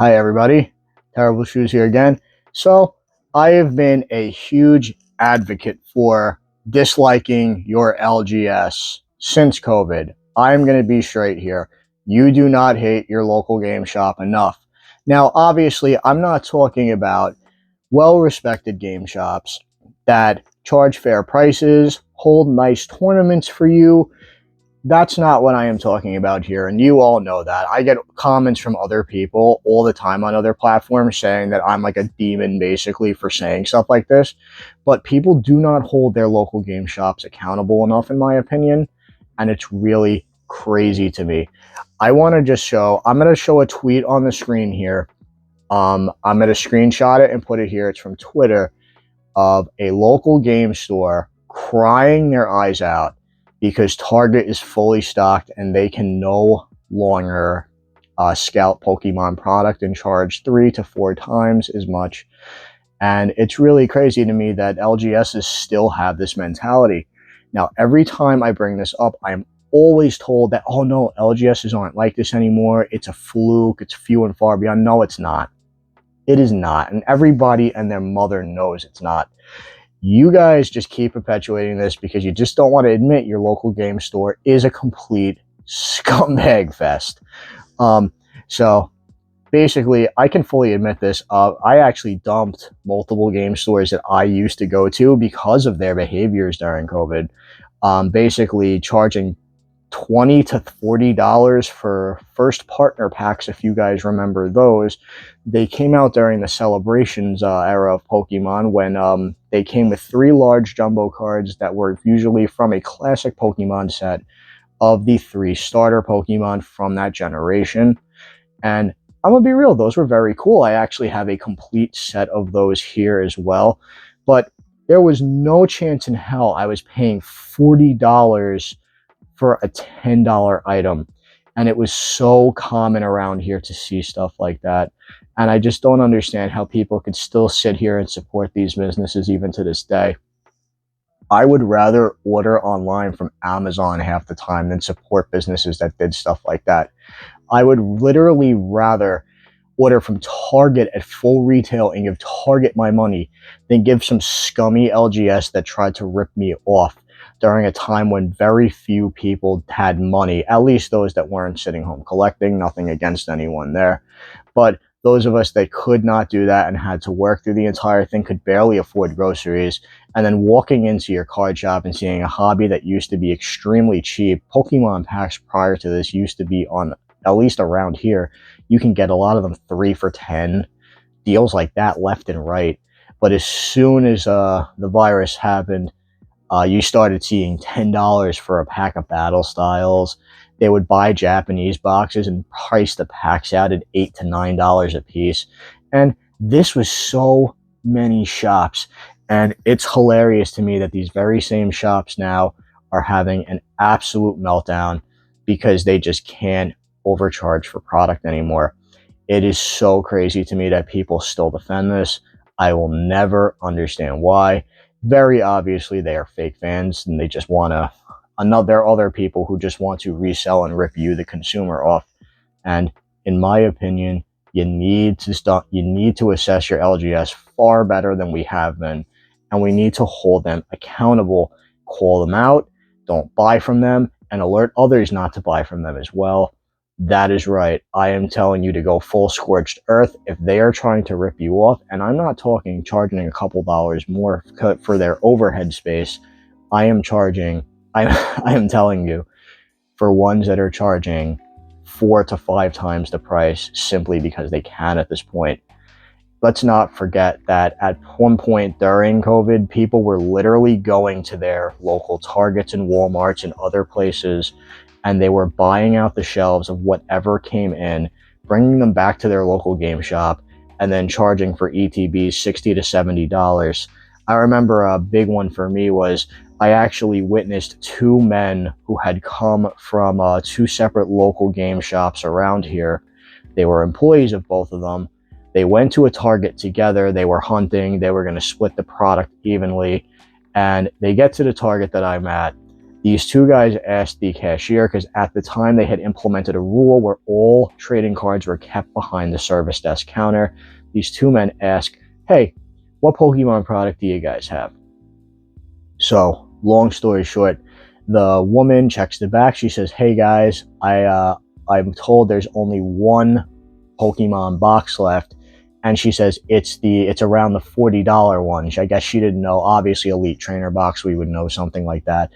Hi everybody, Terrible Shoes here again. So I have been a huge advocate for disliking your LGS since COVID. I'm going to be straight here. You do not hate your local game shop enough. Now, obviously, I'm not talking about well-respected game shops that charge fair prices, hold nice tournaments for you. That's not what I am talking about here, and you all know that. I get comments from other people all the time on other platforms saying that I'm like a demon basically for saying stuff like this, but people do not hold their local game shops accountable enough, in my opinion, and it's really crazy to me. I'm going to show a tweet on the screen here. I'm going to screenshot it and put it here. It's from Twitter, of a local game store crying their eyes out because Target is fully stocked and they can no longer scalp Pokemon product and charge 3 to 4 times as much. And it's really crazy to me that LGSs still have this mentality. Now, every time I bring this up, I'm always told that, oh no, LGSs aren't like this anymore. It's a fluke. It's few and far beyond. No, it's not. It is not. And everybody and their mother knows it's not. You guys just keep perpetuating this because you just don't want to admit your local game store is a complete scumbag fest. So basically, I can fully admit this. I actually dumped multiple game stores that I used to go to because of their behaviors during COVID. Basically charging $20 to $40 for first partner packs, if you guys remember those. They came out during the celebrations era of Pokemon when they came with 3 large jumbo cards that were usually from a classic Pokemon set of the 3 starter Pokemon from that generation. And I'm gonna be real, those were very cool. I actually have a complete set of those here as well. But there was no chance in hell I was paying $40 for a $10 item. And it was so common around here to see stuff like that. And I just don't understand how people could still sit here and support these businesses even to this day. I would rather order online from Amazon half the time than support businesses that did stuff like that. I would literally rather order from Target at full retail and give Target my money than give some scummy LGS that tried to rip me off during a time when very few people had money, at least those that weren't sitting home collecting. Nothing against anyone there. But those of us that could not do that and had to work through the entire thing, could barely afford groceries, and then walking into your card shop and seeing a hobby that used to be extremely cheap. Pokemon packs prior to this used to be on, at least around here, you can get a lot of them 3 for $10, deals like that left and right. But as soon as the virus happened, you started seeing $10 for a pack of battle styles. They would buy Japanese boxes and price the packs out at $8 to $9 a piece. And this was so many shops. And it's hilarious to me that these very same shops now are having an absolute meltdown because they just can't overcharge for product anymore. It is so crazy to me that people still defend this. I will never understand why. Very obviously, they are fake fans and they just want to. There are other people who just want to resell and rip you, the consumer, off. And in my opinion, you need to assess your LGS far better than we have been, and we need to hold them accountable, call them out, don't buy from them, and alert others not to buy from them as well. That is right. I am telling you to go full scorched earth if they are trying to rip you off. And I'm not talking charging a couple dollars more for their overhead space. I am telling you, for ones that are charging 4 to 5 times the price simply because they can at this point. Let's not forget that at one point during COVID, people were literally going to their local Targets and Walmarts and other places, and they were buying out the shelves of whatever came in, bringing them back to their local game shop, and then charging for ETBs $60 to $70. I remember a big one for me was I actually witnessed 2 men who had come from 2 separate local game shops around here. They were employees of both of them. They went to a Target together. They were hunting. They were going to split the product evenly. And they get to the Target that I'm at, These two guys asked the cashier, because at the time they had implemented a rule where all trading cards were kept behind the service desk counter. These two men asked, hey, what Pokemon product do you guys have? So, long story short, the woman checks the back. She says, hey guys, I'm told there's only one Pokemon box left. And she says it's around the $40 one. I guess she didn't know. Obviously, Elite Trainer box, we would know something like that.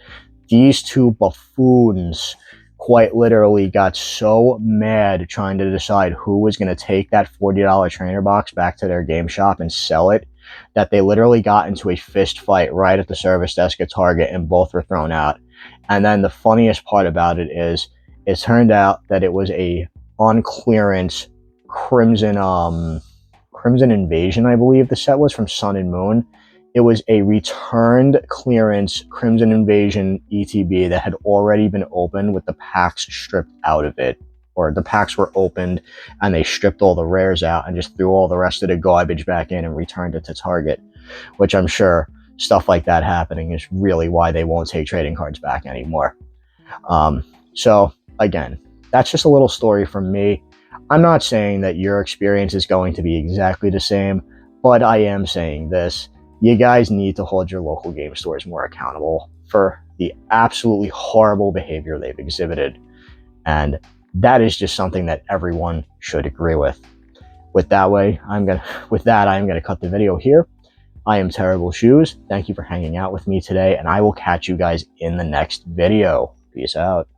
These two buffoons quite literally got so mad trying to decide who was going to take that $40 trainer box back to their game shop and sell it, that they literally got into a fist fight right at the service desk at Target, and both were thrown out. And then the funniest part about it is, it turned out that it was a on clearance Crimson Invasion, I believe the set was, from Sun and Moon. It was a returned clearance Crimson Invasion ETB that had already been opened with the packs stripped out of it. Or the packs were opened and they stripped all the rares out and just threw all the rest of the garbage back in and returned it to Target. Which I'm sure stuff like that happening is really why they won't take trading cards back anymore. So again, that's just a little story from me. I'm not saying that your experience is going to be exactly the same, but I am saying this. You guys need to hold your local game stores more accountable for the absolutely horrible behavior they've exhibited. And that is just something that everyone should agree with. With that, I'm going to cut the video here. I am Terrible Shoes. Thank you for hanging out with me today, and I will catch you guys in the next video. Peace out.